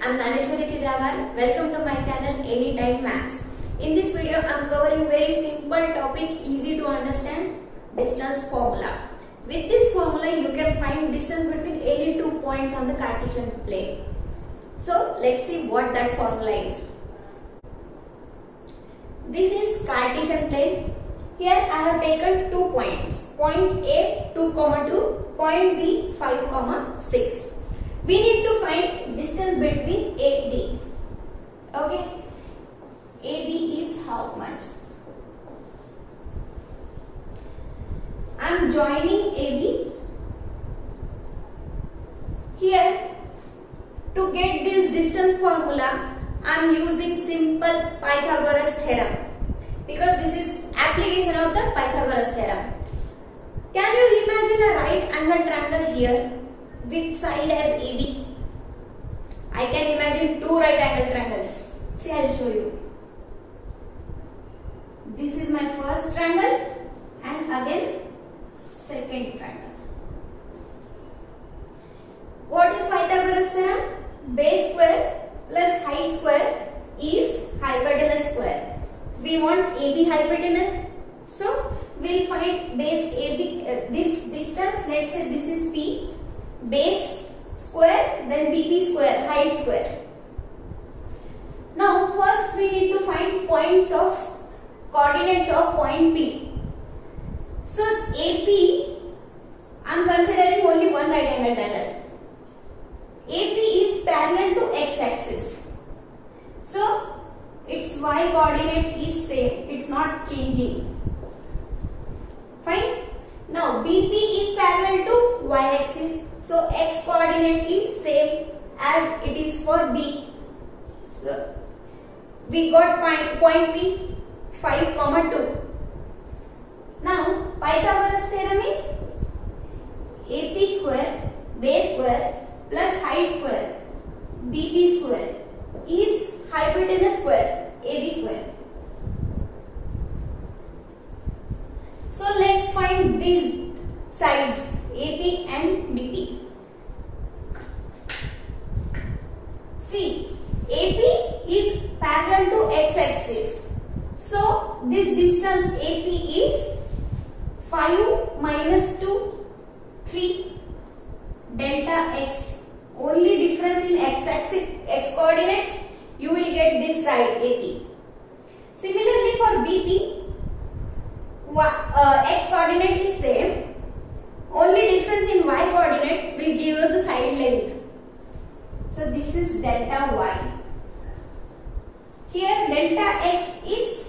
I'm Naneshwari Chidramar. Welcome to my channel Anytime Maths. In this video, I'm covering very simple topic, easy to understand, distance formula. With this formula, you can find distance between any 2 points on the Cartesian plane. So let's see what that formula is. This is Cartesian plane. Here I have taken 2 points. Point A 2, 2, point B 5, 6. We need to find distance between AB. Okay. AB is how much? I am joining AB. Here, to get this distance formula, I am using simple Pythagoras theorem, because this is application of the Pythagoras theorem. Can you imagine a right angle triangle here with side as AB? I can imagine 2 right angle triangles. See, I will show you. This is my first triangle and again second triangle. What is Pythagoras theorem? Base square plus height square is hypotenuse square. We want AB hypotenuse, so we will find base AB, this distance, let's say this is P, base square, then BP square, height square. Now first we need to find coordinates of point P. So AP, I am considering only one right angle triangle. AP is parallel to x-axis. So its y coordinate is same, it's not changing. Fine. Now BP is parallel to y-axis, so x coordinate is same as it is for B. So we got point P 5, 2. Now Pythagoras theorem is AP square base square plus height square BP square is hypotenuse square AB square. So let's find these sides AP and BP. See, AP is parallel to x-axis. So this distance AP is 5 minus 2, 3 delta x. Only difference in x-axis, x coordinates, you will get this side AP. Similarly for BP, x coordinate is same. Only difference in y coordinate will give you the side length. So this is delta y. Here delta x is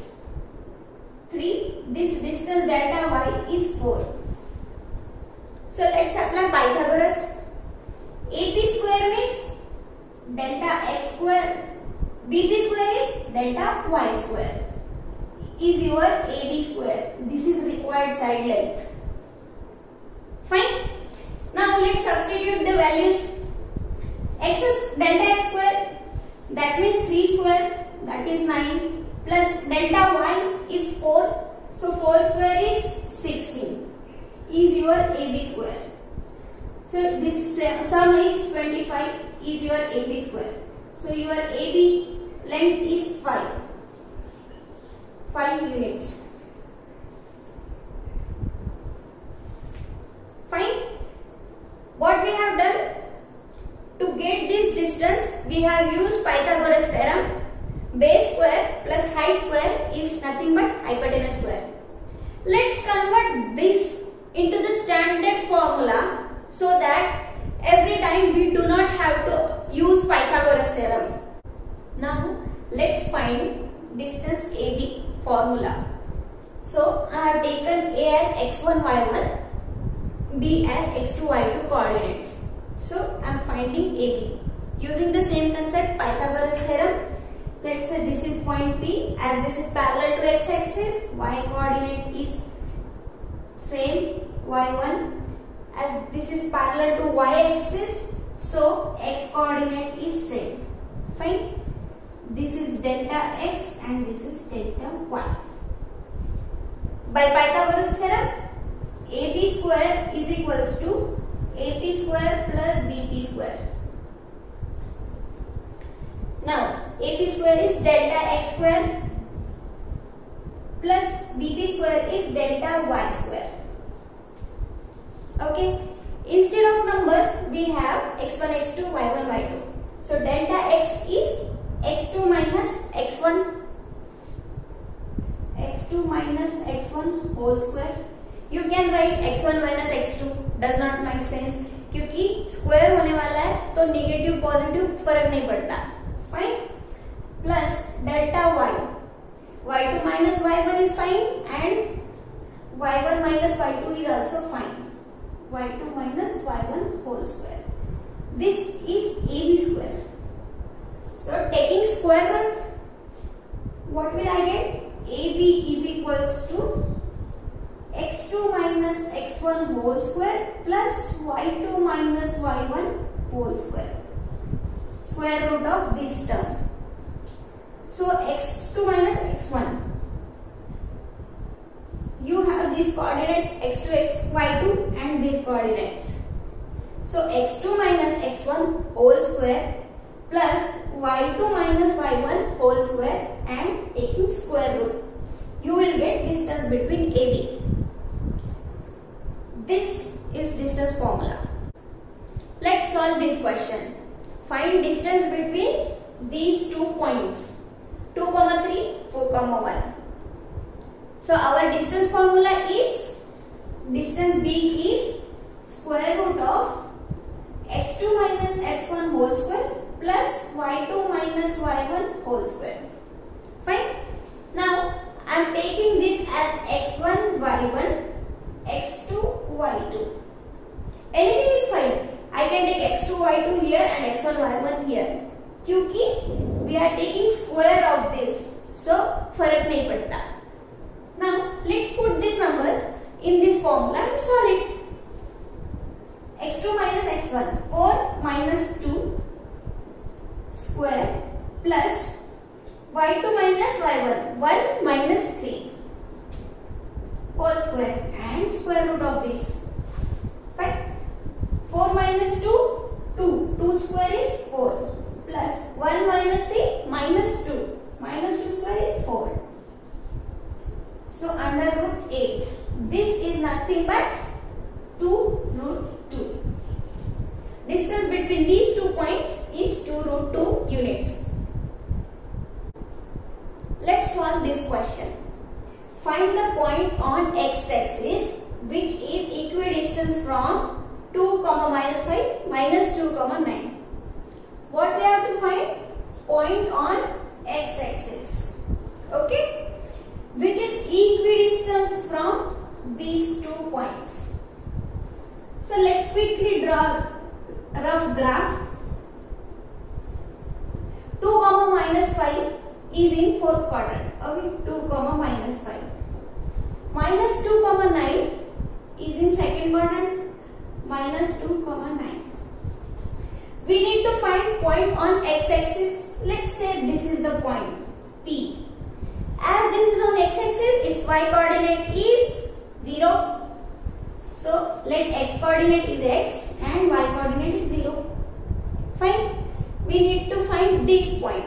3. This distance delta y is 4. So let's apply Pythagoras. AP square means delta x square. BP square is delta y square. Is your AB square. This is required side length. Fine. Now let's substitute the values. X is delta x square, that means 3 square, that is 9, plus delta y is 4, so 4 square is 16, is your AB square. So this sum is 25, is your AB square. So your AB length is 5 units. Fine. What we have done? To get this distance, we have used Pythagoras theorem. Base square plus height square is nothing but hypotenuse square. Let's convert this into the standard formula so that every time we do not have to use Pythagoras theorem. Now let's find distance AB formula. So I have taken A as x1, y1, B as x2, y2 coordinates. So I am finding AB. Using the same concept, Pythagoras theorem, let's say this is point P, as this is parallel to x-axis, y coordinate is same, y1, as this is parallel to y-axis, so x coordinate is same. Fine. This is delta x and this is delta y. By Pythagoras theorem, AB square is equals to AP square plus BP square. AP square is delta x square plus BP square is delta y square. Okay. Instead of numbers, we have x1, x2, y1, y2. So delta x is x2 minus x1, x2 minus x1 whole square. You can write x1 minus x2. Does not make sense क्योंकि square होने वाला है तो negative positive फर्क नहीं पड़ता. Fine. Plus delta y. y2 minus y1 is fine and y1 minus y2 is also fine. y2 minus y1 whole square. This is AB square. So taking square root, what will I get? AB is equals to x2 minus x1 whole square plus y2 minus y1 whole square. Square root of this term. So x2 minus x1. You have this coordinate x2, y2 and these coordinates. So x2 minus x1 whole square plus y2 minus y1 whole square and taking square root. You will get distance between AB. This is distance formula. Let's solve this question. Find distance between these 2 points. 2, 3, 4, 1. So our distance formula is, distance B is square root of x2 minus x1 whole square plus y2 minus y1 whole square. Fine. Now I am taking this as x1 y1, x2 y2. Anything is fine. I can take x2 y2 here and x1 y1 here. क्योंकि we are taking square of this, so फर्क नहीं पड़ता. Now let's put this number in this formula and solve it. x2 minus x1, 4 minus 2 square plus y2 minus y1, 1 minus 3 whole square and square root of this. Fine. 4 minus 2, 2. 2 square is 4 plus 1 minus 3 minus 2. Minus 2 square is 4. So under root 8. This is nothing but 2 root 2. Distance between these 2 points is 2 root 2 units. Let's solve this question. Find the point on x-axis which is equidistant from 2, minus 5, minus 2, 9. What we have to find? Point on x-axis. Okay? Which is equidistant from these 2 points. So let's quickly draw a rough graph. 2, minus 5 is in 4th quadrant. Okay, 2, minus 5. Minus 2, 9 is in 2nd quadrant. Minus 2, 9. We need to find point on x-axis. Let's say this is the point P. As this is on x-axis, its y coordinate is 0. So let x coordinate is x and y coordinate is 0. Fine. We need to find this point.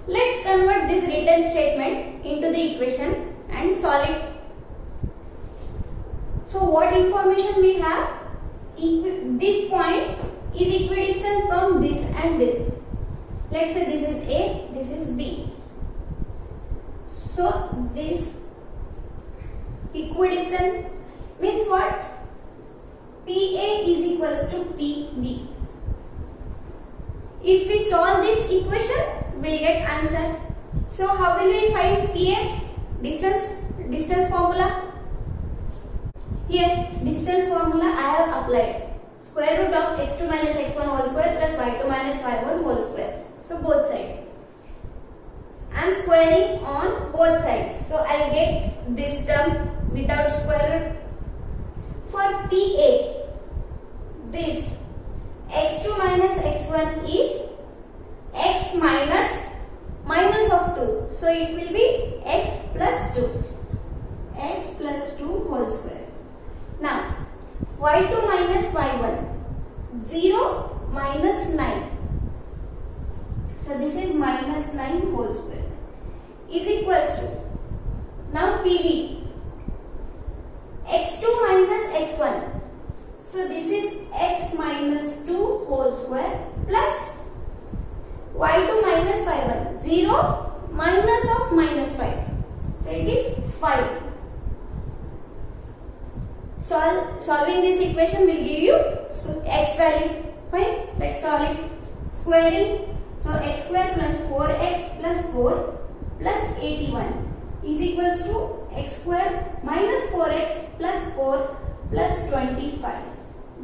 Let's convert this written statement into the equation and solve it. So what information we have? This point is equidistant from this and this. Let's say this is A, this is B. So this equidistant means what? PA is equals to PB. If we solve this equation, we will get answer. So how will we find PA? Distance formula. Here distance formula I have applied. Square root of x2 minus x1 whole square plus y2 minus y1 whole square. So both sides. I am squaring on both sides. So I will get this term without square root. For PA, this x2 minus x1 is x minus of 2. So it will be x plus 2. X plus 2 whole square. Now y2 minus y1, 0 minus 9. So this is minus 9 whole square is equals to, now PV, x2 minus x1. So this is x minus 2 whole square plus y2 minus y1. 0 minus of minus 5. So it is 5. Solving this equation will give you x value. Fine. Let's solve it. Squaring. So x square plus 4x plus 4 plus 81 is equals to x square minus 4x plus 4 plus 25.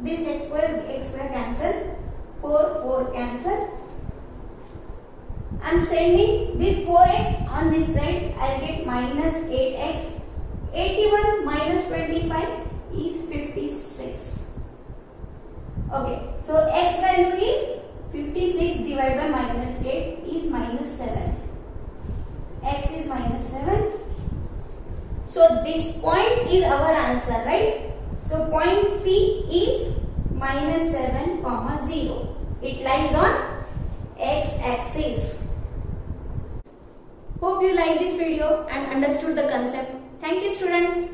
This x square cancel. 4 cancel. I am sending this 4x on this side. I will get minus 8x. 81 minus 25 is 56. Okay, so x value is 56 divided by minus 8 is minus 7. X is minus 7. So this point is our answer, right? So point P is minus 7, 0. It lies on x axis. Hope you like this video and understood the concept. Thank you, students.